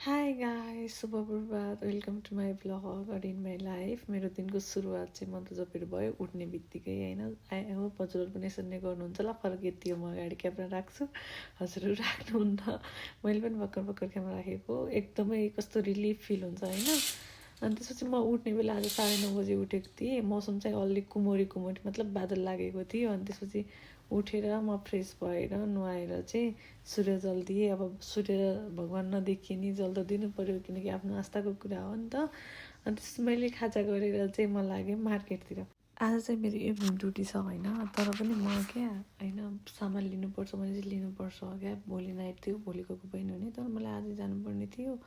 High guys शुभ प्रभात welcome to my blog or in my life. मेरो दिनको सुरुवात चाहिँ मन्त्र जपेर भयो उठ्ने बित्तिकै होइन। आई होप हजुरहरू पनि यसरी नै गर्नुहुन्छ होला। फरक यति हो, म अगाडि क्यामेरा राख्छु, हजुरहरू राख्नुहुन्न। मैले पनि भर्खर भर्खर क्यामेरा राखेको, एकदमै कस्तो रिलिफ फिल हुन्छ होइन। अनि त्यसपछि म उठ्ने बेला आज 9:30 बजे उठेको थिएँ। मौसम चाहिँ अलि कुमोरी मतलब बादल लागेको थियो। अनि त्यसपछि उठेर म फ्रेस भएर नुहाएर चाहिँ सूर्य जल दिएँ। अब सूर्य भगवान् नदेखि नि जल त दिनु पऱ्यो, किनकि आफ्नो आस्थाको कुरा हो नि त। अनि त्यसपछि मैले खाजा गरेर चाहिँ म लागेँ मार्केटतिर। आज चाहिँ मेरो इभिनिङ ड्युटी छ होइन, तर पनि म क्या होइन सामान लिनुपर्छ, मैले चाहिँ लिनुपर्छ क्या। भोलि नाइट थियो, भोलिको पनि हुने, तर मलाई आज जानुपर्ने थियो।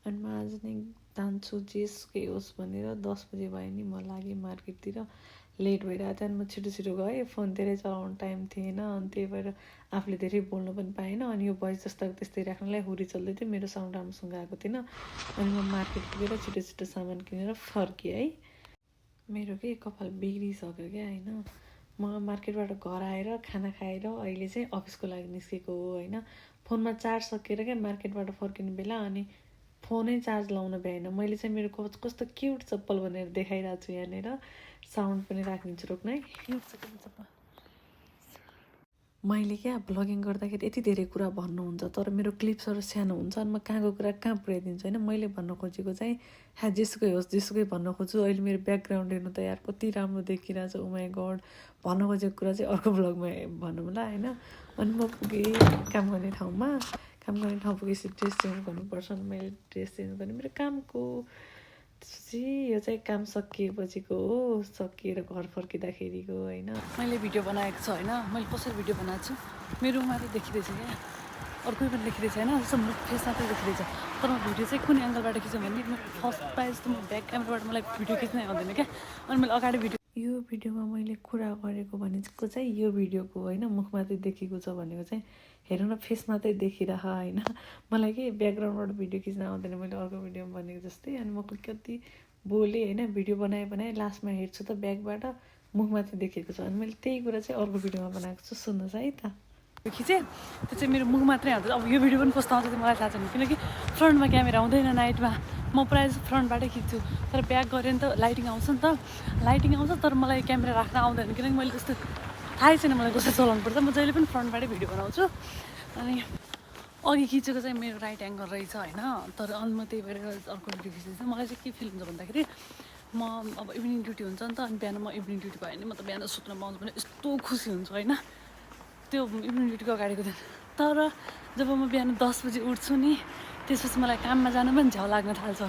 अनि म आज नै जान्छु जेसुकै होस् भनेर 10 बजे भयो नि म लागेँ मार्केटतिर। लेट भइरहेको थियो अनि म छिटो गएँ। फोन धेरै चलाउनु टाइम थिएन, अनि त्यही भएर आफूले धेरै बोल्नु पनि पाएन। अनि यो भोइस जस्तो त्यस्तै राख्नलाई हुरी चल्दै थियो, मेरो साउन्ड राम्रोसँग आएको थिएन। अनि म मार्केट पुगेर छिटो सामान किनेर फर्केँ है। मेरो के कपाल बिग्रिसक्यो क्या होइन। म मार्केटबाट घर आएर खाना खाएर अहिले चाहिँ अफिसको लागि निस्केको हो होइन। फोनमा चार्ज सकेर क्या मार्केटबाट फर्किने बेला अनि फोनै चार्ज लाउन भ्याएन। मैले चाहिँ मेरो कस्तो क्युट चप्पल भनेर देखाइरहेको छु यहाँनिर। साउन्ड पनि राखिदिन्छु, रोक्न है। क्युट चप्पल मैले क्या ब्लगिङ गर्दाखेरि यति धेरै कुरा भन्नुहुन्छ, तर मेरो क्लिप्सहरू सानो हुन्छ अनि म कहाँको कुरा कहाँ पुर्याइदिन्छु होइन। मैले भन्न खोजेको चाहिँ जेसुकै होस् जेसुकै भन्न खोज्छु। अहिले मेरो ब्याकग्राउन्ड हेर्नु त यार कति राम्रो देखिरहेको छ, ओ माई गड। भन्न खोजेको कुरा चाहिँ अर्को ब्लगमा भनौँ होला होइन। अनि म पुगेँ काम गर्ने ठाउँमा। काम गर्ने ठाउँ पुगेपछि ड्रेस चेन्ज गर्नुपर्छ, अनि मैले ड्रेस चेन्ज गर्ने मेरो कामको। त्यसपछि यो चाहिँ काम सकिएपछिको हो, सकिएर घर फर्किँदाखेरिको होइन। मैले भिडियो बनाएको छु होइन। मैले कसरी भिडियो बनाएको छु, मेरो मात्रै देखिँदैछ क्या, अरू कोही पनि देखिँदैछ होइन। जस्तो म फेस मात्रै देखिँदैछ, तर म भिडियो चाहिँ कुन एङ्गलबाट खिच्छु भने म फर्स्ट प्राइज त म ब्याक क्यामेराबाट मलाई भिडियो खिच्नै आउँदैन क्या। अनि मैले अगाडि यो भिडियोमा मैले कुरा गरेको भनेको चाहिँ यो भिडियोको होइन, मुख मात्रै देखेको छ भनेको चाहिँ हेर्नु न फेस मात्रै देखिरह होइन। मलाई के ब्याकग्राउन्डबाट भिडियो खिच्न आउँदैन, मैले अर्को भिडियोमा भनेको जस्तै। अनि म कति बोलेँ होइन, भिडियो बनाएँ लास्टमा हेर्छु त ब्याकबाट मुख मात्रै देखेको छ। अनि मैले त्यही कुरा चाहिँ अर्को भिडियोमा बनाएको छु, सुन्नुहोस् है त। खिचेँ त्यो चाहिँ मेरो मुख मात्रै आउँछ। अब यो भिडियो पनि कस्तो आउँछ त्यो मलाई थाहा छैन, किनकि फ्रन्टमा क्यामेरा आउँदैन नाइटमा। म प्रायः जस्तो फ्रन्टबाटै खिच्छु, तर ब्याक गऱ्यो भने त लाइटिङ आउँछ नि त, लाइटिङ आउँछ। तर मलाई क्यामेरा राख्न आउँदैन, किनकि मैले त्यस्तो थाहै छैन मलाई कसरी चलाउनु पर्छ। म जहिले पनि फ्रन्टबाटै भिडियो बनाउँछु। अनि अघि खिचेको चाहिँ मेरो राइट एङ्गल रहेछ होइन, तर अनि म त्यही भएर अर्को भिडियो खिच्दैछु। मलाई चाहिँ के फिल हुन्छ भन्दाखेरि म अब इभिनिङ ड्युटी हुन्छ नि त, अनि बिहान म इभिनिङ ड्युटी भयो भने म त बिहान सुत्न पाउँछु भने यस्तो खुसी हुन्छु होइन, त्यो इभिनिङ ड्युटीको अगाडिको दिन। तर जब म बिहान 10 बजी उठ्छु नि, त्यसपछि मलाई काममा जानु पनि झ्याउ लाग्न थाल्छ।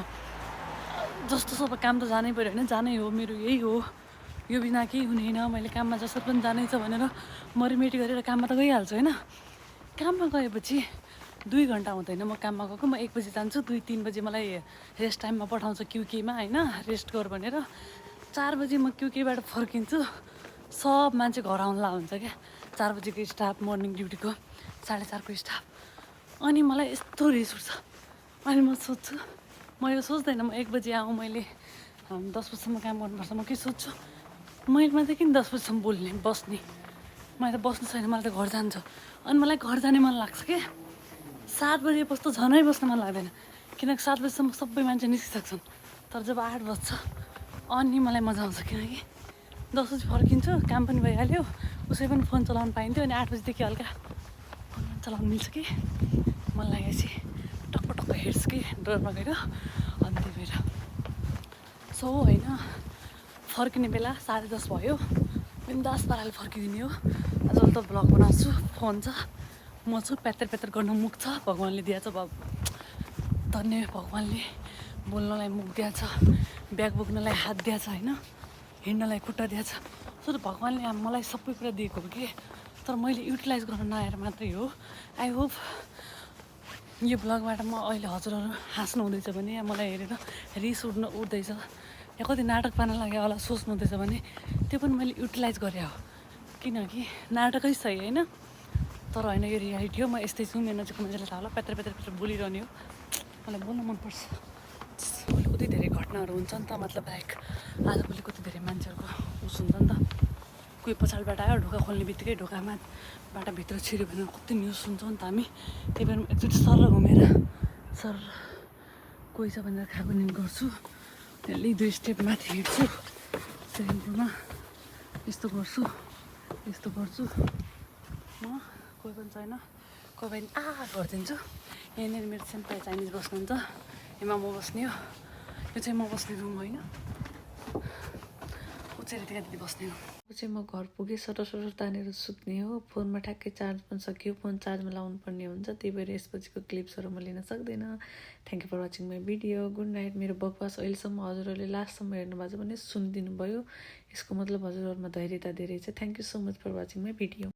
जस्तो सब काम त जानै पऱ्यो होइन, जानै हो, मेरो यही हो, यो बिना केही हुँदैन। मैले काममा जसरी पनि जानै छ भनेर मरिमेटी गरेर काममा त गइहाल्छु होइन। काममा गएपछि 2 घन्टा हुँदैन म काममा गएको। म 1 बजी जान्छु, 2-3 बजी मलाई रेस्ट टाइममा पठाउँछ क्युकेमा होइन, रेस्ट गर भनेर। 4 बजी म क्युकेबाट फर्किन्छु, सब मान्छे घर आउनुला हुन्छ क्या। 4 बजीको स्टाफ, मर्निङ ड्युटीको 4:30 को स्टाफ। अनि मलाई यस्तो रिस उठ्छ। अनि म सोध्छु, म यो सोच्दैन म 1 बजी आऊँ, मैले 10 बजीसम्म काम गर्नुपर्छ। म के सोध्छु, मैले मात्रै किन 10 बजीसम्म बोल्ने बस्ने, मलाई त बस्नु छैन, मलाई त घर जान्छ। अनि मलाई घर जाने मन लाग्छ क्या। 7 बजे बस्दा झनै बस्न मन लाग्दैन, किनकि 7 बजीसम्म सबै मान्छे निस्किसक्छन्। तर जब 8 बज्छ अनि मलाई मजा आउँछ, किनकि 10 बजी फर्किन्छु, काम पनि भइहाल्यो, उसै पनि फोन चलाउनु पाइन्थ्यो। अनि 8 बजीदेखि हल्का फोन चलाउनु मिल्छ कि मन लागेपछि टक्क हेर्छु कि डरमा गएर। अनि त्यही भएर सो होइन, फर्किने बेला 10:30 भयो, बिन्दास पाराले फर्किदिने हो। आजकल त भ्लग बनाउँछु, फोन छ, म छु, प्यातर गर्नु मुख छ, भगवान्ले दिएछ। धन्य भगवान्ले, बोल्नलाई मुख दिएछ, ब्याग बोक्नलाई हात दिएछ होइन, हिँड्नलाई खुट्टा दिएछ। सो भगवान्ले मलाई सबै कुरा दिएको हो कि, तर मैले युटिलाइज गर्न नआएर मात्रै हो। आई होप यो ब्लगबाट म अहिले हजुरहरू हाँस्नु हुँदैछ भने, या मलाई हेरेर रिस उठ्दैछ, या कति नाटक पार्न लाग्यो होला सोच्नु हुँदैछ भने, त्यो पनि मैले युटिलाइज गरे हो। किनकि नाटकै सही होइन, तर होइन यो रियालिटी हो। म यस्तै छु, मेरो नजिकको मान्छेलाई थाहा होला, प्यात्र बोलिरहने हो। मलाई बोल्न मनपर्छ। कति धेरै घटनाहरू हुन्छ नि त, मतलब लाइक आजभोलि कति धेरै मान्छेहरूको उस हुन्छ नि त, कोही पछाडिबाट आयो, ढोका खोल्ने बित्तिकै ढोकाबाट भित्र छिर्यो भनेर कति न्युज सुन्छौँ नि त हामी। त्यही भएर एकचोटि सर घुमेर कोही छ भनेर खाएको नि गर्छु त्यसले 2 स्टेप माथि हिँड्छु स्विमिङ पुलमा यस्तो गर्छु यस्तो गर्छु म कोही पनि छैन कोही पनि गरिदिन्छु यहाँनिर मेरो सेन्टर चाइनिज बस्नुहुन्छ यसमा म बस्ने हो यो चाहिँ म बस्ने रुम होइन ऊ चाहिँ रितिका दिदी बस्ने हो चाहिँ म घर पुगेँ सटर तानेर सुत्ने हो फोनमा ठ्याक्कै चार्ज पनि सक्यो फोन चार्जमा लाउनु पर्ने हुन्छ त्यही भएर यसपछिको क्लिप्सहरू म लिन सक्दैन thank you for watching my video good night मेरो बकवास अहिलेसम्म हजुरहरूले लास्टसम्म हेर्नुभएको छ भने सुनिदिनु भयो यसको मतलब हजुरहरूमा धैर्यता धेरै छ thank you so much for watching my video